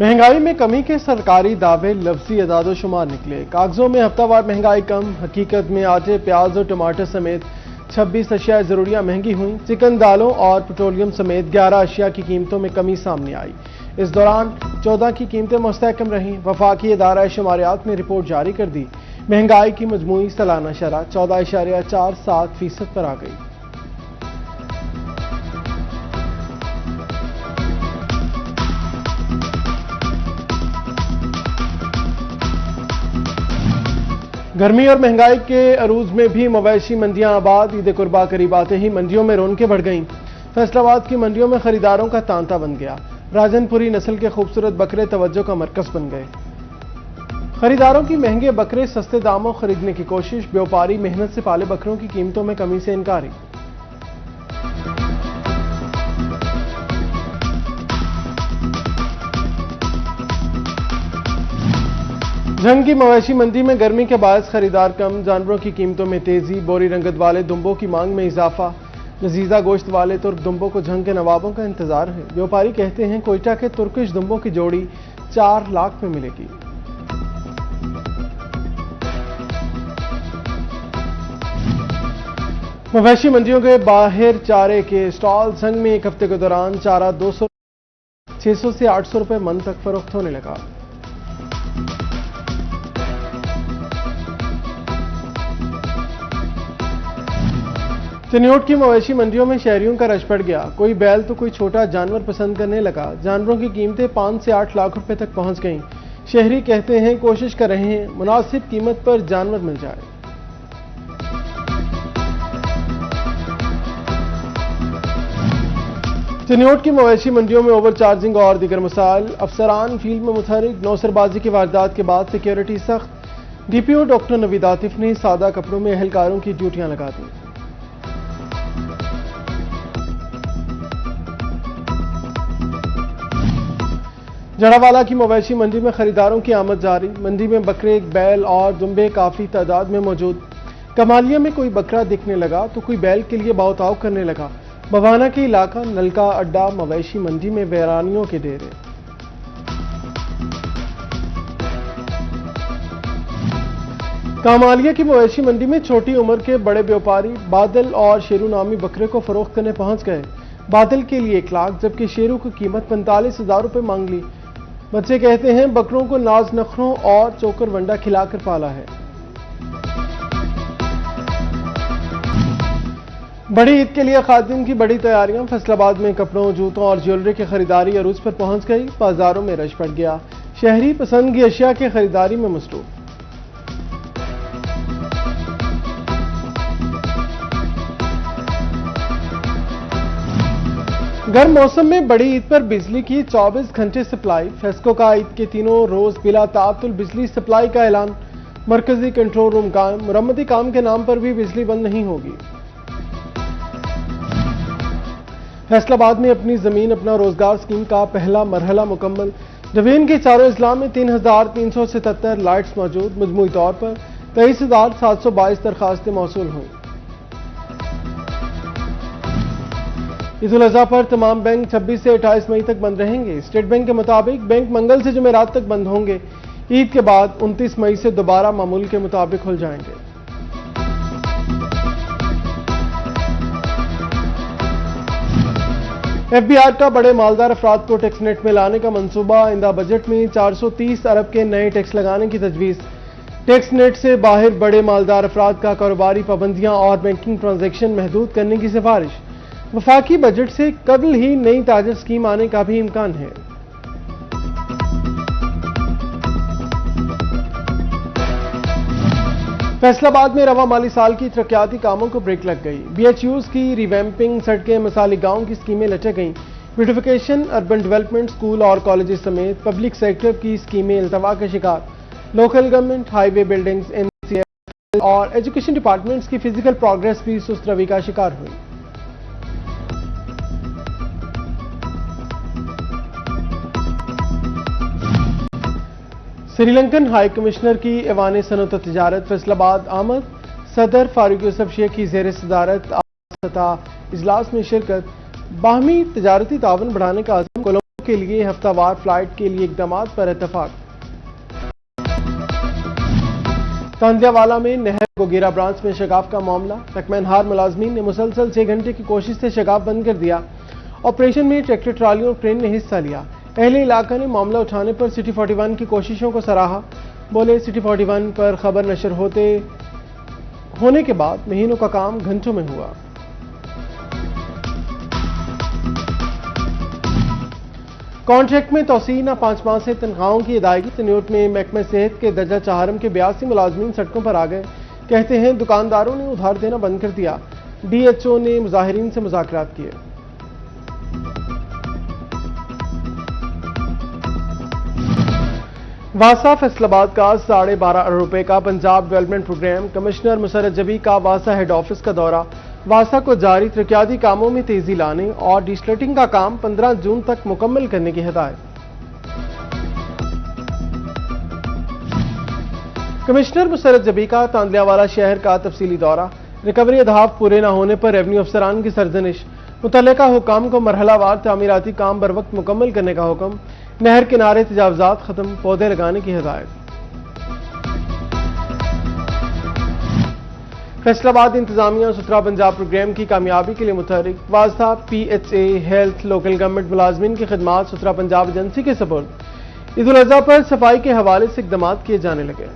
महंगाई में कमी के सरकारी दावे लफ्जी अदाद-ओ-शुमार निकले। कागजों में हफ्तावार महंगाई कम, हकीकत में आटे, प्याज और टमाटर समेत 26 अशिया ज़रूरियाँ महंगी हुई। चिकन, दालों और पेट्रोलियम समेत 11 अशिया की कीमतों में कमी सामने आई। इस दौरान 14 की कीमतें मुस्तहकम रहीं। वफाकी इदारा शुमारियात ने रिपोर्ट जारी कर दी। महंगाई की मजमूई सालाना शरह 14.47% पर आ गई। गर्मी और महंगाई के अरूज में भी मवेशी मंडियां आबाद। ईद कुर्बा करीब आते ही मंडियों में रौनकें बढ़ गईं। फैसलाबाद की मंडियों में खरीदारों का तांता बन गया। राजनपुरी नस्ल के खूबसूरत बकरे तवज्जो का मरकज बन गए। खरीदारों की महंगे बकरे सस्ते दामों खरीदने की कोशिश। व्यापारी मेहनत से पाले बकरों की कीमतों में कमी से इनकारी। जंग की मवेशी मंडी में गर्मी के बायस खरीदार कम। जानवरों की कीमतों में तेजी। बोरी रंगत वाले दुम्बों की मांग में इजाफा। लजीजा गोश्त वाले तुर्क दुम्बों को जंग के नवाबों का इंतजार है। व्यापारी कहते हैं कोयटा के तुर्किश दुम्बों की जोड़ी 4 लाख में मिलेगी। मवेशी मंडियों के बाहर चारे के स्टॉल। संग में एक हफ्ते के दौरान चारा 600 से 800 रुपए मन तक फरोख्त होने लगा। चिन्योट की मवेशी मंडियों में शहरियों का रश पड़ गया। कोई बैल तो कोई छोटा जानवर पसंद करने लगा। जानवरों की कीमतें 5 से 8 लाख रुपए तक पहुंच गईं। शहरी कहते हैं कोशिश कर रहे हैं मुनासिब कीमत पर जानवर मिल जाए। चिन्योट की मवेशी मंडियों में ओवर चार्जिंग और दीगर मसाइल। अफसरान फील्ड में मुतहरिक। नौसरबाजी की वारदात के बाद सिक्योरिटी सख्त। डीपीओ डॉक्टर नवीद आतिफ ने सादा कपड़ों में एहलकारों की ड्यूटियां लगा दी। जड़ावाला की मवेशी मंडी में खरीदारों की आमद जारी। मंडी में बकरे, बैल और दुम्बे काफी तादाद में मौजूद। कमालिया में कोई बकरा दिखने लगा तो कोई बैल के लिए भाव-ताव करने लगा। बवाना के इलाका नलका अड्डा मवेशी मंडी में वीरानियों के डेरे। कामालिया की मवेशी मंडी में छोटी उम्र के बड़े व्यापारी बादल और शेरू नामी बकरे को फरोख्त करने पहुंच गए। बादल के लिए 1 लाख जबकि शेरू की कीमत 45,000 रुपए मांग ली। बच्चे कहते हैं बकरों को नाज नखरों और चोकर वंडा खिलाकर पाला है। बड़ी ईद के लिए खातिन की बड़ी तैयारियां। फैसलाबाद में कपड़ों, जूतों और ज्वेलरी की खरीदारी अरूज पर पहुंच गई। बाजारों में रश पड़ गया। शहरी पसंद की अशिया की खरीदारी में मसरूफ। गर्म मौसम में बड़ी ईद पर बिजली की 24 घंटे सप्लाई। फेस्को का ईद के तीनों रोज बिला तातुल बिजली सप्लाई का ऐलान। मरकजी कंट्रोल रूम कायम। मुरम्मती काम के नाम पर भी बिजली बंद नहीं होगी। फैसलाबाद में अपनी जमीन अपना रोजगार स्कीम का पहला मरहला मुकम्मल। जमीन के चारों अजला में 3,377 लाइट्स मौजूद। मजमूई तौर पर 23,722 दरखास्तें मौसूल हुई। ईद उल अजहा पर तमाम बैंक 26 से 28 मई तक बंद रहेंगे। स्टेट बैंक के मुताबिक बैंक मंगल से जुमेरात तक बंद होंगे। ईद के बाद 29 मई से दोबारा मामूल के मुताबिक खुल जाएंगे। एफबीआर का बड़े मालदार अफराद को टैक्स नेट में लाने का मंसूबा। आइंदा बजट में 430 अरब के नए टैक्स लगाने की तजवीज़। टैक्स नेट से बाहर बड़े मालदार अफराद का कारोबारी पाबंदियां और बैंकिंग ट्रांजैक्शन महदूद करने की सिफारिश। वफाकी बजट से कबल ही नई ताजा स्कीम आने का भी इम्कान है। फैसलाबाद में रवा माली साल की तरक्याती कामों को ब्रेक लग गई। बीएचयूज की रिवैम्पिंग, सड़कें, मसाली गांव की स्कीमें लटक गईं। ब्यूटिफिकेशन, अर्बन डेवलपमेंट, स्कूल और कॉलेजेस समेत पब्लिक सेक्टर की स्कीमें इल्तवा का शिकार। Local government, highway buildings, NCF और एजुकेशन डिपार्टमेंट्स की फिजिकल प्रोग्रेस भी सुस्त रवि का शिकार हुई। श्रीलंकन हाई कमिश्नर की ऐवान सनअत तिजारत फैसलाबाद आमद। सदर फारूक यूसुफ शेख की ज़ेर सदारत सतह इजलास में शिरकत। बाहमी तजारती तावन बढ़ाने का आज़म। के लिए हफ्तावार फ्लाइट के लिए इकदाम पर इत्तेफाक। तांदियावाला में नहर गोगेरा ब्रांच में शगाफ का मामला। तकमैनहार मुलाजमीन ने मुसलसल 6 घंटे की कोशिश से शगाफ बंद कर दिया। ऑपरेशन में ट्रैक्टर ट्रालियों और ट्रेन ने हिस्सा लिया। अहले इलाका ने मामला उठाने पर सिटी 41 की कोशिशों को सराहा। बोले सिटी 41 पर खबर नशर होने के बाद महीनों का काम घंटों में हुआ। कॉन्ट्रैक्ट में तोसी न 5 माह से तनख्वाहों की अदायगी। तन्योट में महकमे सेहत के दर्जा चाहरम के 82 मुलाजमीन सड़कों पर आ गए। कहते हैं दुकानदारों ने उधार देना बंद कर दिया। DHO ने मुजाहिरीन से मुज़ाकरात किए। वासा फैसलाबाद का 12.5 अरब रुपए का Punjab development program. Commissioner Musarrat Jabi का वासा हेड ऑफिस का दौरा। वासा को जारी तरक्याती कामों में तेजी लाने और डिस्लटिंग का काम 15 जून तक मुकम्मल करने की हिदायत। कमिश्नर मुसर्रत जबी का तांदियावाला शहर का तफसीली दौरा। रिकवरी अहदाफ पूरे न होने पर रेवन्यू अफसरान की सरजनिश। मुतल्लिका हुकाम को मरहलावार तामीराती काम बर वक्त मुकम्मल करने का हुक्म। नहर किनारे तजावजात खत्म, पौधे लगाने की हिदायत। फैसलाबाद इंतजामिया सुथरा पंजाब प्रोग्राम की कामयाबी के लिए मुतहरिक। वास्ता PHA हेल्थ लोकल गवर्नमेंट मुलाजमीन की खिदमात सुथरा पंजाब एजेंसी के सपुर्द। ईद उल अज़हा पर सफाई के हवाले से इकदाम किए जाने लगे।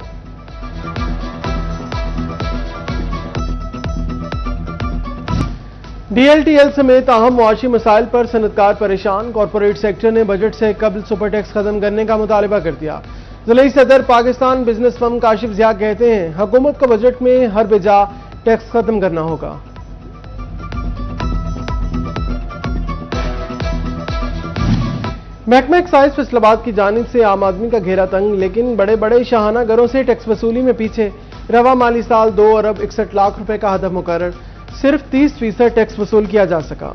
DLTL समेत अहम मुआशी मसाइल पर सनतकार परेशान। कॉरपोरेट सेक्टर ने बजट से कबल सुपर टैक्स खत्म करने का मुतालबा कर दिया। ज़िले सदर पाकिस्तान बिजनेस फर्म काशिफ ज़िया कहते हैं हुकूमत को बजट में हर बेजा टैक्स खत्म करना होगा। महकमा एक्साइज फैसलाबाद की जानिब से आम आदमी का घेरा तंग, लेकिन बड़े बड़े शाहाना घरों से टैक्स वसूली में पीछे। रवा माली साल 2 अरब 61 लाख रुपए का हदफ मुकर्रर, सिर्फ 30% टैक्स वसूल किया जा सका।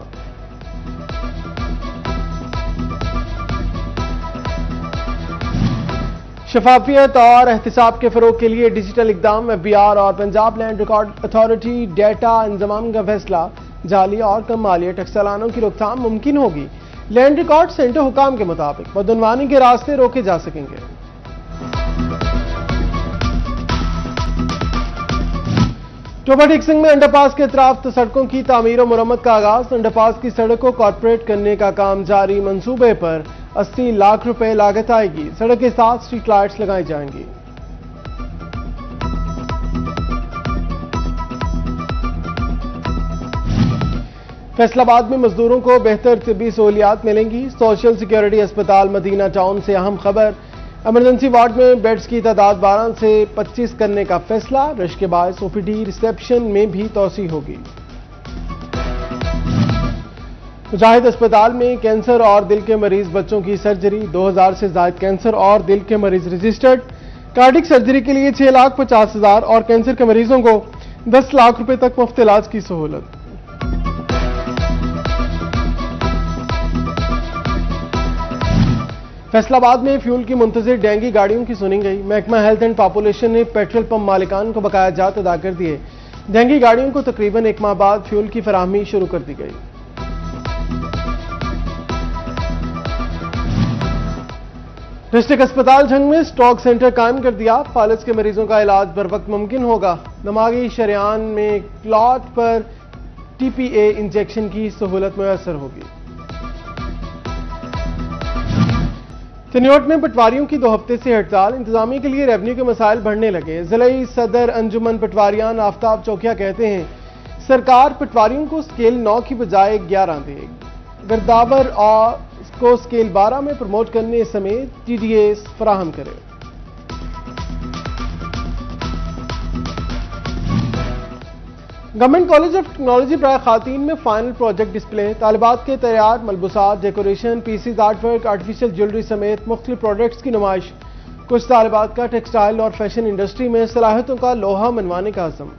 शफाफियत और एहतिसाब के फरोग के लिए डिजिटल इकदाम। FBR और Punjab land record authority data इंतजाम का फैसला। जाली और कम मालिया टैक्स चालानों की रोकथाम मुमकिन होगी। लैंड रिकॉर्ड सेंटर हुकाम के मुताबिक बदउनवानी के रास्ते रोके जा सकेंगे। टोबा टिक्सिंग में अंडरपास के अतराफ सड़कों की तामीर और मुरम्मत का आगाज। अंडरपास की सड़क को कॉर्पोरेट करने का काम जारी। मंसूबे पर 80 लाख रुपए लागत आएगी। सड़क के साथ स्ट्रीट लाइट्स लगाई जाएंगी। फैसलाबाद में मजदूरों को बेहतर तिब्बी सहूलियात मिलेंगी। सोशल सिक्योरिटी अस्पताल मदीना टाउन से अहम खबर। इमरजेंसी वार्ड में बेड्स की तादाद 12 से 25 करने का फैसला। रश के बायस OPD रिसेप्शन में भी तोसी होगी। मुजाहिद अस्पताल में कैंसर और दिल के मरीज बच्चों की सर्जरी। 2000 से ज्यादा कैंसर और दिल के मरीज रजिस्टर्ड। कार्डिक सर्जरी के लिए 6,50,000 और कैंसर के मरीजों को 10 लाख रुपए तक मुफ्त इलाज की सहूलत। फैसलाबाद में फ्यूल की मुंतजिर डेंगी गाड़ियों की सुनी गई। महकमा हेल्थ एंड पॉपुलेशन ने पेट्रोल पंप मालिकान को बकाया जात अदा कर दिए। डेंगी गाड़ियों को तकरीबन 1 माह बाद फ्यूल की फराहमी शुरू कर दी गई। डिस्ट्रिक्ट अस्पताल झंग में स्टॉक सेंटर कायम कर दिया। फालिज के मरीजों का इलाज बर वक्त मुमकिन होगा। दिमागी शरेआन में क्लॉट पर TPA इंजेक्शन की सहूलत मुयसर होगी। तन्योट में पटवारियों की 2 हफ्ते से हड़ताल। इंतजामिया के लिए रेवन्यू के मसाइल बढ़ने लगे। ज़िले सदर अंजुमन पटवारियान आफ्ताब चौकिया कहते हैं सरकार पटवारियों को स्केल 9 की बजाय 11 दे। गिरदावर और को स्केल 12 में प्रमोट करने समेत TDAs फराहम करे। गवर्नमेंट कॉलेज ऑफ टेक्नोलॉजी बराए खातीन में फाइनल प्रोजेक्ट डिस्प्ले। तालिबात के तैयार मलबूसात, decoration, pieces, artwork, artificial jewellery समेत मुख्तलिफ प्रोडक्ट्स की नुमाइश। कुछ तालिबात का टेक्सटाइल और फैशन इंडस्ट्री में सलाहियतों का लोहा मनवाने का अज़म।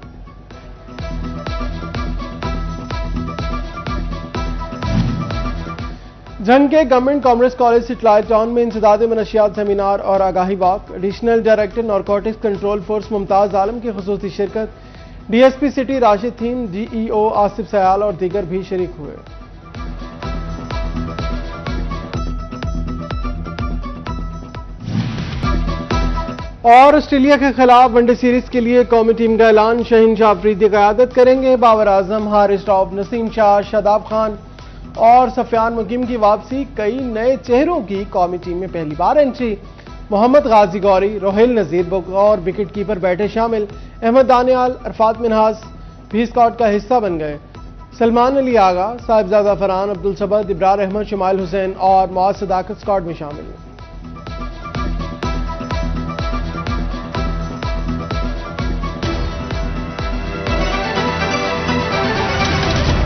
झंग के government commerce college satellite town में इंसदाद मनशियात सेमिनार और आगाही walk. Additional director narcotics control force Mumtaz Alam की खुसूसी शिरकत। DSP सिटी राशिद थीम, DEO आसिफ सयाल और दीगर भी शरीक हुए। और ऑस्ट्रेलिया के खिलाफ वनडे सीरीज के लिए कौमी टीम का ऐलान। शहीन शाह अफरीदी क़यादत करेंगे। बाबर आजम, हारिस स्टॉप, नसीम शाह, शादाब खान और सफियान मुकीम की वापसी। कई नए चेहरों की कौमी टीम में पहली बार एंट्री। मोहम्मद गाजी गौरी, रोहिल नजीर बगौर विकेट कीपर बैठे शामिल। अहमद दानियाल, अरफात मिनहास भी स्क्वाड का हिस्सा बन गए। सलमान अली आगा, साहिबजादा फरहान, अब्दुल सबद, इब्रार अहमद, शुमाइल हुसैन और मुआज़ सदाकत स्क्वाड में शामिल।